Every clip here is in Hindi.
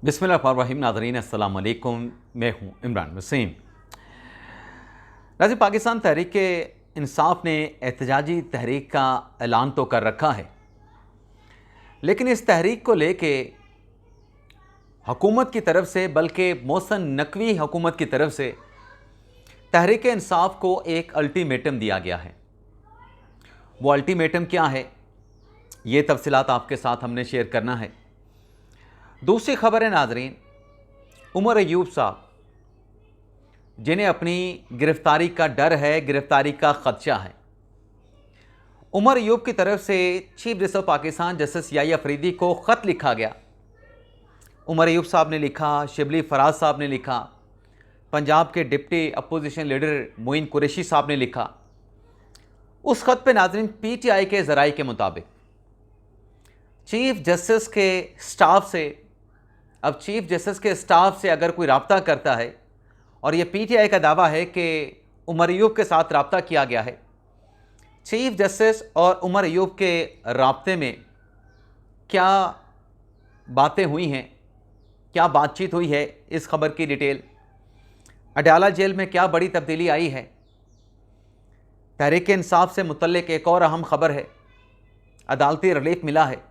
बिस्मिल्लाहिर्रहमानिर्रहीम। नाज़रीन अस्सलाम वालेकुम, मैं हूँ इमरान वसीम। नाज़रीन, पाकिस्तान तहरीक इंसाफ ने एहतजाजी तहरीक का ऐलान तो कर रखा है, लेकिन इस तहरीक को लेके हुकूमत की तरफ से, बल्कि मोहसिन नकवी हुकूमत की तरफ से तहरीक इंसाफ को एक अल्टीमेटम दिया गया है। वो अल्टीमेटम क्या है, ये तफसीलात आपके साथ हमने शेयर करना है। दूसरी खबर है नाजरीन, उमर अयूब साहब जिन्हें अपनी गिरफ्तारी का डर है, गिरफ्तारी का खदशा है। उमर अयूब की तरफ से chief justice of Pakistan justice Yahya Afridi को ख़त लिखा गया। उमर अयूब साहब ने लिखा, शिबली फराज साहब ने लिखा, पंजाब के deputy opposition leader Moin Qureshi sahab ने लिखा। उस ख़त पे नाजरीन पीटीआई के ज़राए के मुताबिक चीफ जस्टिस के स्टाफ से, अब चीफ जस्टिस के स्टाफ से अगर कोई रब्ता करता है, और ये पीटीआई का दावा है कि उमर अयूब के साथ रब्ता किया गया है, चीफ जस्टिस और उमर अयूब के रब्ते में क्या बातें हुई हैं, क्या बातचीत हुई है, इस खबर की डिटेल। अडयाला जेल में क्या बड़ी तब्दीली आई है, तहरीक इंसाफ से मुतल्लिक एक और अहम खबर है, अदालती रिलीफ मिला है।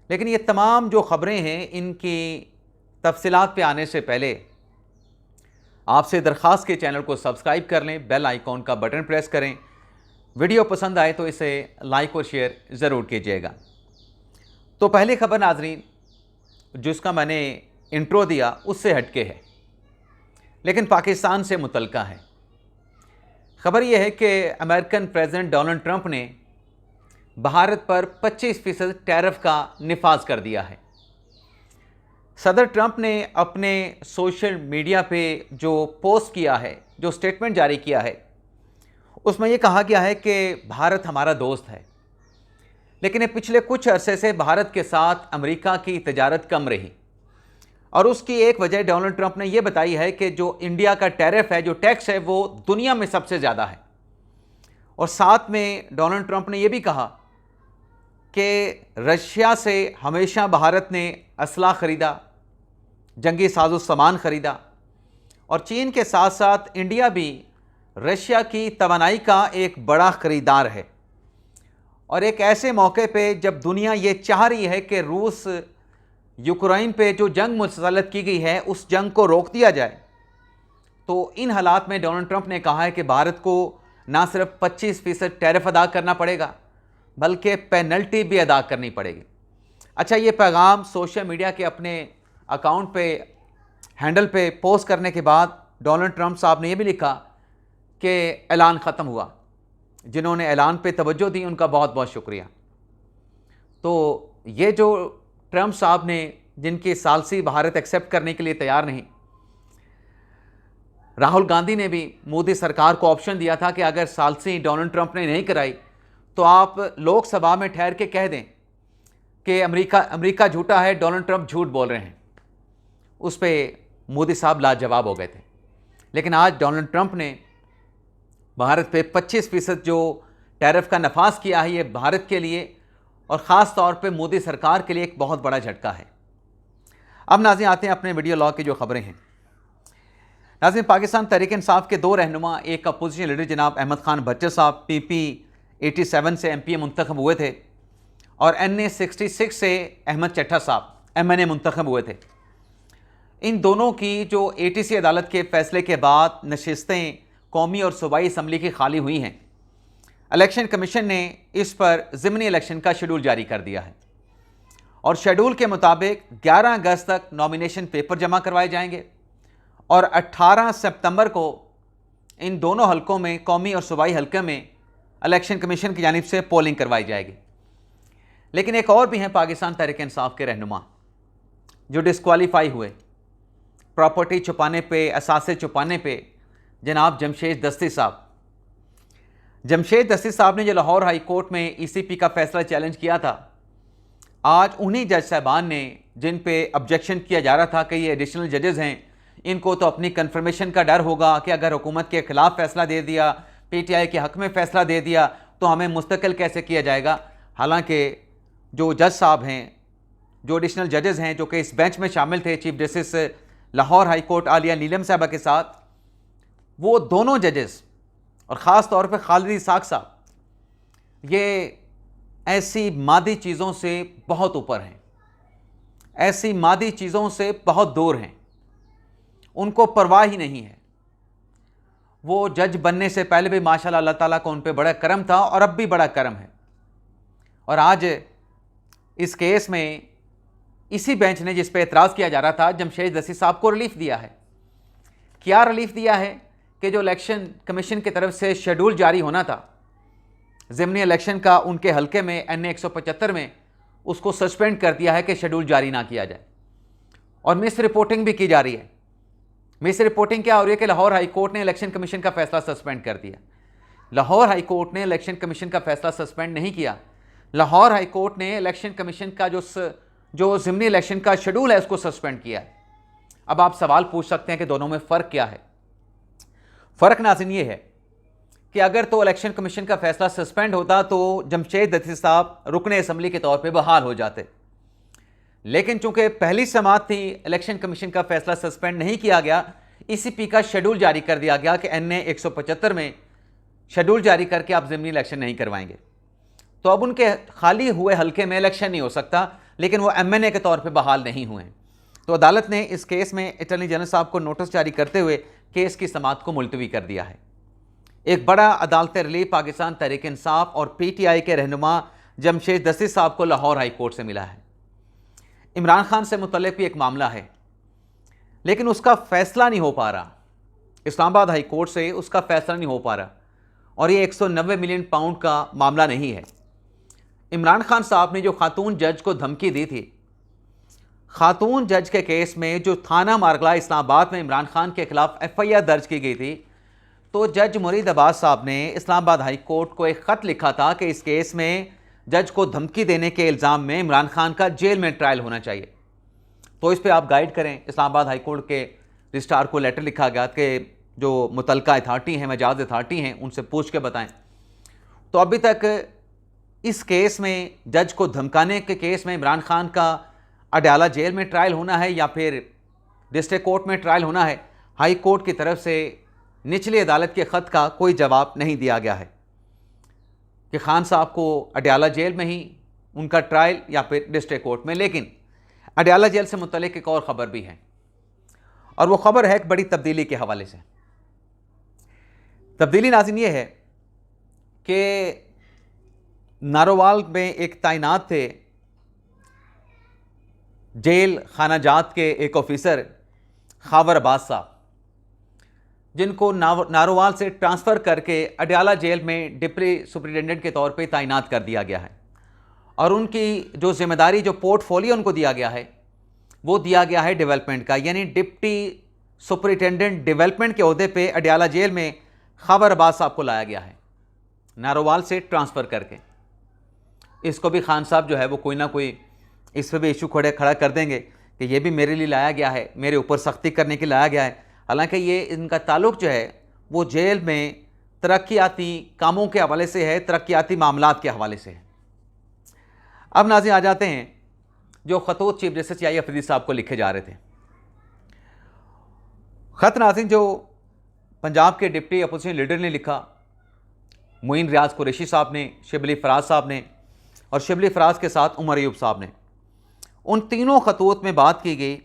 लेकिन ये तमाम जो ख़बरें हैं, इनकी तफसीलात पे आने से पहले आपसे दरख्वास्त के चैनल को सब्सक्राइब कर लें, बेल आइकॉन का बटन प्रेस करें। वीडियो पसंद आए तो इसे लाइक और शेयर ज़रूर कीजिएगा। तो पहली खबर नाजरीन, जिसका मैंने इंट्रो दिया उससे हटके है, लेकिन पाकिस्तान से मुतल्लिका है। ख़बर यह है कि अमेरिकन प्रेसिडेंट डोनाल्ड ट्रंप ने भारत पर 25% टैरिफ का निफाज कर दिया है। सदर ट्रंप ने अपने सोशल मीडिया पे जो पोस्ट किया है, जो स्टेटमेंट जारी किया है, उसमें यह कहा गया है कि भारत हमारा दोस्त है, लेकिन पिछले कुछ अरसे से भारत के साथ अमेरिका की तिजारत कम रही, और उसकी एक वजह डोनाल्ड ट्रंप ने यह बताई है कि जो इंडिया का टैरिफ है, जो टैक्स है, वो दुनिया में सबसे ज़्यादा है। और साथ में डोनाल्ड ट्रंप ने यह भी कहा कि रशिया से हमेशा भारत ने असला ख़रीदा, जंगी साजो सामान ख़रीदा, और चीन के साथ साथ इंडिया भी रशिया की तवानाई का एक बड़ा ख़रीदार है। और एक ऐसे मौके पे जब दुनिया ये चाह रही है कि रूस यूक्रेन पे जो जंग मुसल्लत की गई है, उस जंग को रोक दिया जाए, तो इन हालात में डोनाल्ड ट्रंप ने कहा है कि भारत को ना सिर्फ 25% टैरिफ अदा करना पड़ेगा, बल्कि पेनल्टी भी अदा करनी पड़ेगी। अच्छा, ये पैगाम सोशल मीडिया के अपने अकाउंट पे, हैंडल पे पोस्ट करने के बाद डोनाल्ड ट्रंप साहब ने यह भी लिखा कि ऐलान ख़त्म हुआ। जिन्होंने ऐलान पे तवज्जो दी, उनका बहुत बहुत शुक्रिया। तो ये जो ट्रंप साहब ने, जिनकी सालसी भारत एक्सेप्ट करने के लिए तैयार नहीं, राहुल गांधी ने भी मोदी सरकार को ऑप्शन दिया था कि अगर सालसी डोनाल्ड ट्रंप ने नहीं कराई तो आप लोकसभा में ठहर के कह दें कि अमेरिका झूठा है, डोनाल्ड ट्रंप झूठ बोल रहे हैं। उस पर मोदी साहब लाजवाब हो गए थे। लेकिन आज डोनाल्ड ट्रंप ने भारत पे 25% जो टैरिफ का नफाज किया है, ये भारत के लिए और ख़ास तौर पे मोदी सरकार के लिए एक बहुत बड़ा झटका है। अब नाज़रीन आते हैं अपने वीडियो लॉग की जो खबरें हैं। नाज़रीन, पाकिस्तान तहरीक इंसाफ के दो रहनुमा, एक अपोजिशन लीडर जनाब अहमद खान भट्टर साहब PP 87 से MPA मुंतखब हुए थे, और NA 66 से अहमद चट्टा साहब MNA मुंतखब हुए थे। इन दोनों की जो ATC अदालत के फैसले के बाद नशिस्तें कौमी और सूबाई असम्बली की खाली हुई हैं, इलेक्शन कमीशन ने इस पर ज़िमनी इलेक्शन का शेड्यूल जारी कर दिया है, और शेड्यूल के मुताबिक 11 अगस्त तक नॉमिनेशन पेपर जमा करवाए जाएंगे, और 18 सितंबर को इन दोनों हलकों में, कौमी और सूबाई हलके में, इलेक्शन कमीशन की जानिब से पोलिंग करवाई जाएगी। लेकिन एक और भी हैं पाकिस्तान तहरीक इंसाफ के रहनुमा जो डिस्क्वालीफाई हुए प्रॉपर्टी छुपाने पे, असासे छुपाने पे, जनाब जमशेद दस्ती साहब। जमशेद दस्ती साहब ने जो लाहौर हाई कोर्ट में ECP का फैसला चैलेंज किया था, आज उन्हीं जज साहबान ने, जिन पे ऑब्जेक्शन किया जा रहा था कि ये एडिशनल जजेस हैं, इनको तो अपनी कन्फर्मेशन का डर होगा कि अगर हुकूमत के ख़िलाफ़ फ़ैसला दे दिया, PTI के हक़ में फ़ैसला दे दिया, तो हमें मुस्तकिल कैसे किया जाएगा। हालांकि जो जज साहब हैं जो एडिशनल जजेस हैं जो कि इस बेंच में शामिल थे chief justice Lahore high court Aliya Neelam साहबा के साथ, वो दोनों जजेस और ख़ास तौर पे खालिद इसाक साहब ये ऐसी मादी चीज़ों से बहुत ऊपर हैं, ऐसी मादी चीज़ों से बहुत दूर हैं, उनको परवाह ही नहीं है। वो जज बनने से पहले भी माशाल्लाह अल्लाह ताला को उन पे बड़ा करम था और अब भी बड़ा करम है। और आज इस केस में इसी बेंच ने जिस पे एतराज़ किया जा रहा था जमशेद दसी साहब को रिलीफ दिया है। क्या रिलीफ दिया है कि जो इलेक्शन कमीशन की तरफ से शेड्यूल जारी होना था ज़िमनी इलेक्शन का, उनके हलके में NA 175 में उसको सस्पेंड कर दिया है कि शेड्यूल जारी ना किया जाए। और मिस रिपोर्टिंग भी की जा रही है। मिस रिपोर्टिंग क्या हो रही है कि लाहौर हाई कोर्ट ने इलेक्शन कमीशन का फैसला सस्पेंड कर दिया। लाहौर हाई कोर्ट ने इलेक्शन कमीशन का फैसला सस्पेंड नहीं किया। लाहौर हाई कोर्ट ने इलेक्शन कमीशन का जो ज़िमनी इलेक्शन का शेड्यूल है उसको सस्पेंड किया है। अब आप सवाल पूछ सकते हैं कि दोनों में फ़र्क क्या है। फ़र्क नाज़रीन ये है कि अगर तो इलेक्शन कमीशन का फैसला सस्पेंड होता तो जमशेद दसी साहब रुकने असम्बली के तौर पे बहाल हो जाते, लेकिन चूंकि पहली समाअत थी इलेक्शन कमीशन का फैसला सस्पेंड नहीं किया गया, ECP का शेड्यूल जारी कर दिया गया कि NA 175 में शेड्यूल जारी करके आप ज़िमनी इलेक्शन नहीं करवाएंगे। तो अब उनके खाली हुए हल्के में इलेक्शन नहीं हो सकता, लेकिन वो MNA के तौर पर बहाल नहीं हुए। तो अदालत ने इस केस में अटॉर्नी जनरल साहब को नोटिस जारी करते हुए केस की समाअत को मुलतवी कर दिया है। एक बड़ा अदालत रिलीफ पाकिस्तान तहरीक इंसाफ और PTI के रहनुमा जमशेद दसी साहब को लाहौर हाई कोर्ट से मिला है। इमरान खान से मुतल्लिक भी एक मामला है, लेकिन उसका फैसला नहीं हो पा रहा। इस्लामाबाद हाई कोर्ट से उसका फैसला नहीं हो पा रहा, और ये 190 मिलियन पाउंड का मामला नहीं है। इमरान खान साहब ने जो खातून जज को धमकी दी थी, खातून जज के केस में जो थाना मारगला इस्लामाबाद में इमरान खान के खिलाफ FIR दर्ज की गई थी, तो जज मुरीद अब्बास साहब ने इस्लामाबाद हाई कोर्ट को एक ख़त लिखा था कि इस केस में जज को धमकी देने के इल्ज़ाम में इमरान खान का जेल में ट्रायल होना चाहिए। तो इस पे आप गाइड करें। इस्लामाबाद हाई कोर्ट के रजिस्ट्रार को लेटर लिखा गया कि जो मुतलका अथॉरिटी हैं, मजाज अथॉरिटी हैं, उनसे पूछ के बताएं। तो अभी तक इस केस में जज को धमकाने के केस में इमरान खान का अडयाला जेल में ट्रायल होना है या फिर डिस्ट्रिक्ट कोर्ट में ट्रायल होना है, हाई कोर्ट की तरफ से निचली अदालत के ख़त का कोई जवाब नहीं दिया गया है कि खान साहब को अडयाला जेल में ही उनका ट्रायल या फिर डिस्ट्रिक्ट कोर्ट में। लेकिन अडयाला जेल से मुतल्लिक एक और ख़बर भी है, और वो ख़बर है एक बड़ी तब्दीली के हवाले से। तब्दीली नाज़रीन ये है कि नारोवाल में एक तैनात थे जेल खाना जात के एक ऑफिसर खावर अब्बास साहब, जिनको नारोवाल से ट्रांसफ़र करके अडयाला जेल में डिप्टी सुपरिटेंडेंट के तौर पे तैनात कर दिया गया है। और उनकी जो जिम्मेदारी, जो पोर्टफोलियो उनको दिया गया है, वो दिया गया है डेवलपमेंट का, यानी डिप्टी सुपरिटेंडेंट डेवलपमेंट के ओहदे पे अडयाला जेल में खावर अब्बास साहब को लाया गया है नारोवाल से ट्रांसफ़र करके। इसको भी खान साहब जो है वो कोई ना कोई इस पर भी इशू खड़ा कर देंगे कि ये भी मेरे लिए लाया गया है, मेरे ऊपर सख्ती करने के लिए लाया गया है। हालांकि ये इनका ताल्लुक़ जो है वो जेल में तरक्याती कामों के हवाले से है, तरक्याती मामलात के हवाले से है। अब नाज़रीन आ जाते हैं जो ख़तूत चीफ जस्टिस याहिया अफरीदी साहब को लिखे जा रहे थे। ख़त नाज़रीन जो पंजाब के डिप्टी अपोजिशन लीडर ने लिखा, मोइन रियाज कुरैशी साहब ने, शिबली फराज साहब ने और शिबली फराज के साथ उमर अयूब साहब ने, उन तीनों ख़तूत में बात की गई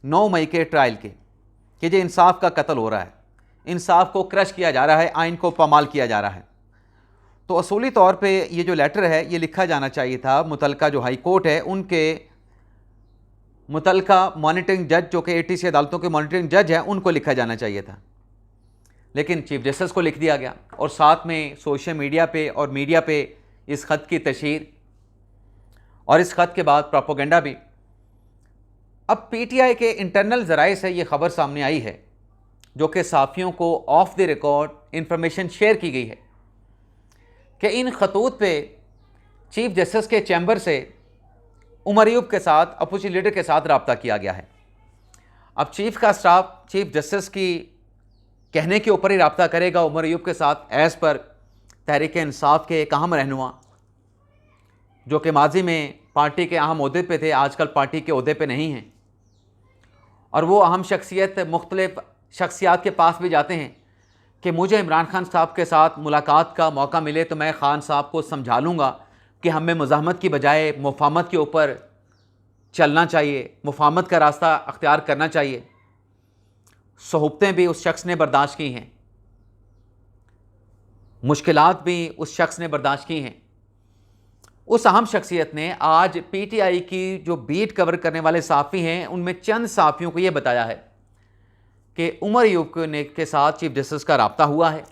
9 मई के ट्रायल की कि जो इंसाफ का कत्ल हो रहा है, इंसाफ को क्रश किया जा रहा है, आइन को पामाल किया जा रहा है। तो असूली तौर पे ये जो लेटर है ये लिखा जाना चाहिए था मुतलका जो हाई कोर्ट है उनके मुतलका मॉनिटरिंग जज, जो कि ATC अदालतों के मॉनिटरिंग जज हैं, उनको लिखा जाना चाहिए था, लेकिन चीफ जस्टिस को लिख दिया गया। और साथ में सोशल मीडिया पे और मीडिया पे इस ख़त की तशहीर और इस ख़त के बाद प्रोपोगेंडा भी। अब PTI के इंटरनल ज़राए से ये ख़बर सामने आई है, जो कि सहाफ़ियों को of the record information share की गई है कि इन खतूत पे चीफ जस्टिस के चैम्बर से उमर अयूब के साथ, अपोजिशन लीडर के साथ रब्ता किया गया है। अब चीफ का स्टाफ चीफ जस्टिस की कहने के ऊपर ही रब्ता करेगा उमर अयूब के साथ, एज़ पर तहरीक इंसाफ के एक अहम रहनुमा, जो कि माजी में पार्टी के अहम ओहदे पे थे, आजकल पार्टी के ओहदे पे नहीं हैं, और वो अहम शख्सियत मुख्तलिफ शख्सियात के पास भी जाते हैं कि मुझे इमरान खान साहब के साथ मुलाकात का मौका मिले तो मैं खान साहब को समझा लूँगा कि हमें मुज़ाहमत की बजाय मुफाहमत के ऊपर चलना चाहिए, मुफाहमत का रास्ता अख्तियार करना चाहिए। सोहबतें भी उस शख्स ने बर्दाश्त की हैं, मुश्किलात भी उस शख्स ने बर्दाश्त की हैं। उस अहम शख्सियत ने आज पीटीआई की जो बीट कवर करने वाले सहाफ़ी हैं उनमें चंद सहाफ़ियों को यह बताया है कि उमर अयूब के साथ चीफ जस्टिस का रब्ता हुआ है,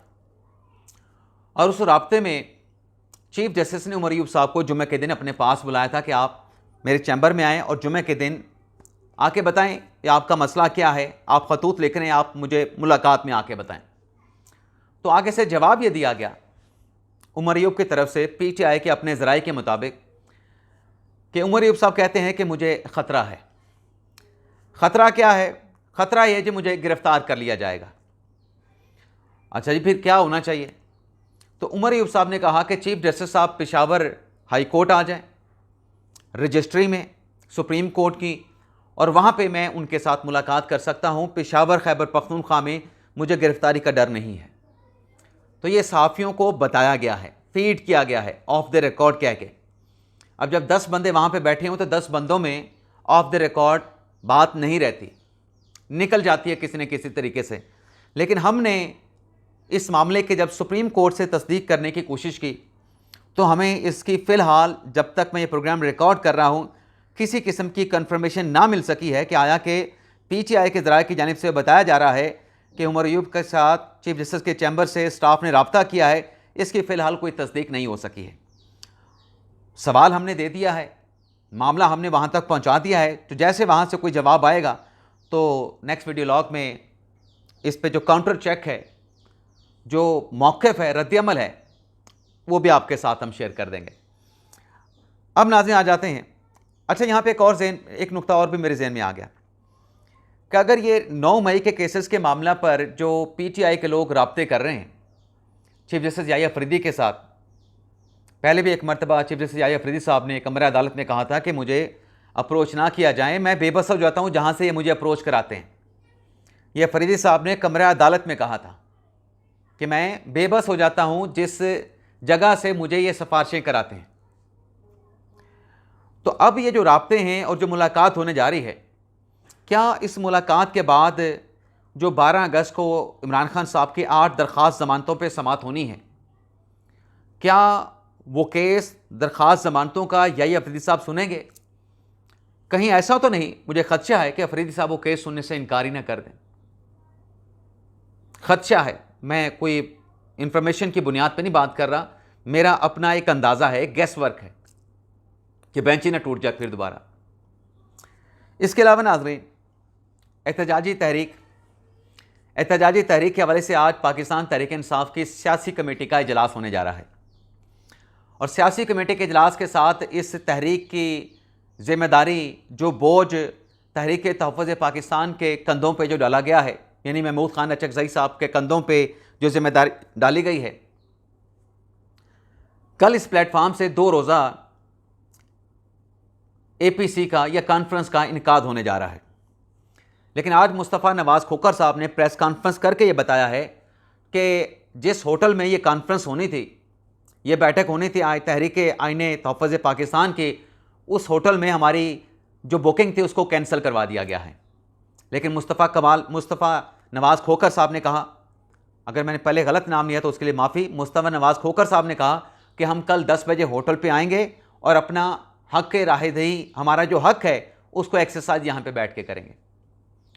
और उस रब्ते में चीफ जस्टिस ने उमर अयूब साहब को जुमे के दिन अपने पास बुलाया था कि आप मेरे चैम्बर में आएँ और जुमे के दिन आके बताएं कि आपका मसला क्या है, आप खतूत लिख रहे हैं, आप मुझे मुलाकात में आके बताएं। तो आगे से जवाब ये दिया गया उमर अयूब की तरफ से पीटीआई के अपने ज़राए के मुताबिक कि उमर अयूब साहब कहते हैं कि मुझे ख़तरा है। ख़तरा क्या है? ख़तरा यह कि मुझे गिरफ़्तार कर लिया जाएगा। अच्छा जी, फिर क्या होना चाहिए? तो उमर अयूब साहब ने कहा कि चीफ जस्टिस साहब पेशावर हाई कोर्ट आ जाएं, रजिस्ट्री में सुप्रीम कोर्ट की, और वहाँ पे मैं उनके साथ मुलाकात कर सकता हूँ। पेशावर खैबर पख्तूनख्वा में मुझे गिरफ़्तारी का डर नहीं है। तो ये सहाफ़ियों को बताया गया है, फीड किया गया है ऑफ द रिकॉर्ड कह के। अब जब 10 बंदे वहाँ पे बैठे हों तो 10 बंदों में ऑफ द रिकॉर्ड बात नहीं रहती, निकल जाती है किसी न किसी तरीके से। लेकिन हमने इस मामले के जब सुप्रीम कोर्ट से तस्दीक करने की कोशिश की तो हमें इसकी फ़िलहाल, जब तक मैं ये प्रोग्राम रिकॉर्ड कर रहा हूँ, किसी किस्म की कंफर्मेशन ना मिल सकी है कि आया कि पीटीआई के ज़राए की जानिब से बताया जा रहा है कि उमर अयूब के साथ चीफ जस्टिस के चैम्बर से स्टाफ ने रब्ता किया है। इसकी फ़िलहाल कोई तस्दीक नहीं हो सकी है। सवाल हमने दे दिया है, मामला हमने वहाँ तक पहुँचा दिया है, तो जैसे वहाँ से कोई जवाब आएगा तो नेक्स्ट वीडियो लॉग में इस पे जो काउंटर चेक है, जो मौक़िफ़ है, रद्द-ए-अमल है, वो भी आपके साथ हम शेयर कर देंगे। अब नाज़रीन आ जाते हैं। अच्छा, यहाँ पे एक नुक्ता और भी मेरे जहन में आ गया कि अगर ये 9 मई के केसेस के मामला पर जो पीटीआई के लोग राब्ते कर रहे हैं चीफ जस्टिस याहिया अफरीदी के साथ, पहले भी एक मरतबा चीफ जस्टिस याहिया अफरीदी साहब ने कमरे अदालत में कहा था कि मुझे अप्रोच ना किया जाए, मैं बेबस हो जाता हूँ जहाँ से ये मुझे अप्रोच कराते हैं। ये अफरीदी साहब ने कमरे अदालत में कहा था कि मैं बेबस हो जाता हूँ जिस जगह से मुझे ये सिफारिशें कराते हैं। तो अब ये जो राब्ते हैं और जो मुलाकात होने जा रही है, क्या इस मुलाकात के बाद जो 12 अगस्त को इमरान खान साहब की 8 दरख्वास्त ज़मानतों पे समाअत होनी है, क्या वो केस दरख्वास्त ज़मानतों का याहिया अफरीदी साहब सुनेंगे? कहीं ऐसा तो नहीं, मुझे खदशा है कि अफरीदी साहब वो केस सुनने से इनकार ही ना कर दें। खदशा है, मैं कोई इंफॉर्मेशन की बुनियाद पे नहीं बात कर रहा, मेरा अपना एक अंदाज़ा है, गैस वर्क है कि बेंच ही ना टूट जाए फिर दोबारा। इसके अलावा नाज़रीन, एहतजाजी तहरीक के हवाले से आज पाकिस्तान तहरीक इंसाफ की सियासी कमेटी का इजलास होने जा रहा है, और सियासी कमेटी के इजलास के साथ इस तहरीक की ज़िम्मेदारी, जो बोझ तहरीक तहफ़्फ़ुज़ पाकिस्तान के कंधों पे जो डाला गया है, यानी महमूद खान अचकज़ई साहब के कंधों पे जो जिम्मेदारी डाली गई है, कल इस प्लेटफॉर्म से 2 रोज़ा APC का या कॉन्फ्रेंस का इनकाद होने जा रहा है। लेकिन आज मुस्तफ़ा नवाज़ खोखर साहब ने प्रेस कॉन्फ्रेंस करके ये बताया है कि जिस होटल में ये कॉन्फ्रेंस होनी थी, ये बैठक होनी थी तहरीक आईने तहफ़्फ़ुज़ पाकिस्तान की, उस होटल में हमारी जो बुकिंग थी उसको कैंसिल करवा दिया गया है। लेकिन मुस्तफ़ा नवाज़ खोखर साहब ने कहा, अगर मैंने पहले गलत नाम लिया तो उसके लिए माफ़ी, मुस्तफ़ा नवाज़ खोखर साहब ने कहा कि हम कल 10 बजे होटल पे आएंगे और अपना हक़ राहदही, हमारा जो हक़ है, उसको एक्सरसाइज यहाँ पे बैठ के करेंगे।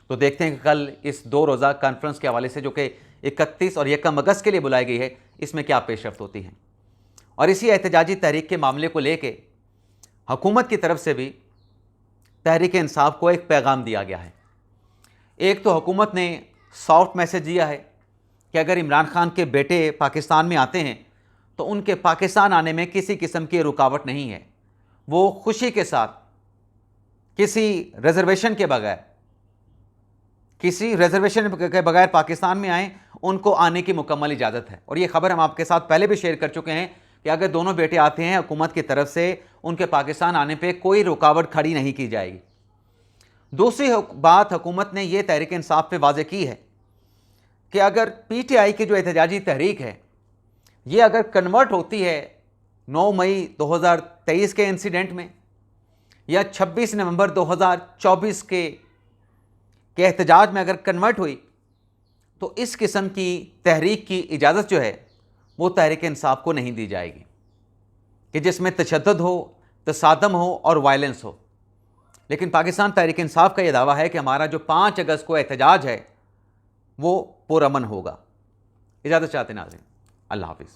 तो देखते हैं कि कल इस 2 रोज़ा कॉन्फ्रेंस के हवाले से जो कि 31 और 1 अगस्त के लिए बुलाई गई है, इसमें क्या पेशरफ्त होती है। और इसी एहतजाजी तहरीक के मामले को लेके हुकूमत की तरफ से भी तहरीक इंसाफ को एक पैगाम दिया गया है। एक तो हुकूमत ने सॉफ्ट मैसेज दिया है कि अगर इमरान खान के बेटे पाकिस्तान में आते हैं तो उनके पाकिस्तान आने में किसी किस्म की रुकावट नहीं है, वो खुशी के साथ किसी रिजर्वेशन के पाकिस्तान में आएँ, उनको आने की मुकम्मल इजाज़त है। और ये ख़बर हम आपके साथ पहले भी शेयर कर चुके हैं कि अगर दोनों बेटे आते हैं हुकूमत की तरफ से, उनके पाकिस्तान आने पे कोई रुकावट खड़ी नहीं की जाएगी। दूसरी बात हुकूमत ने यह तहरीक इंसाफ पे वाज़ेह की है कि अगर पीटीआई की जो एहतजाजी तहरीक है ये अगर कन्वर्ट होती है 9 मई 2023 के इंसिडेंट में या 26 नवंबर 2024 के एहतजाज में अगर कन्वर्ट हुई, तो इस किस्म की तहरीक की इजाज़त जो है वो तहरीक इंसाफ को नहीं दी जाएगी कि जिसमें तशद्दुद हो, तसादम हो और वायलेंस हो। लेकिन पाकिस्तान तहरीक इंसाफ का यह दावा है कि हमारा जो 5 अगस्त को एहतजाज है वो पुरअमन होगा। इजाज़त चाहते नाज़रीन, अल्लाह हाफ़िज़।